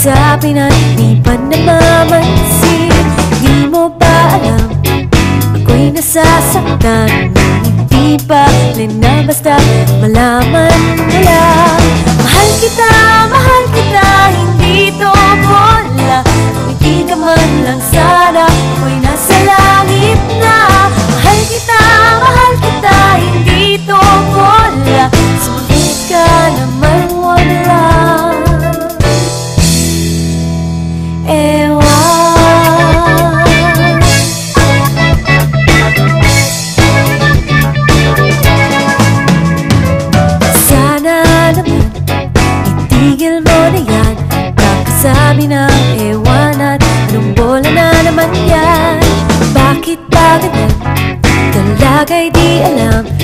Sabi na di pa namamansin. Di mo ba alam, ako'y nasasaktan. Hindi pa rin na basta malaman mo lang. Mahal kita, hindi to bola. Kung hindi ka man lang sana, ako'y nasa langit na. Mahal kita, hindi to bola. Sumagot ka naman wala. Itigil mo na yan, kakasabi ng ewan at anong bola na naman yan. Bakit ba ganyan? Talaga'y di alam.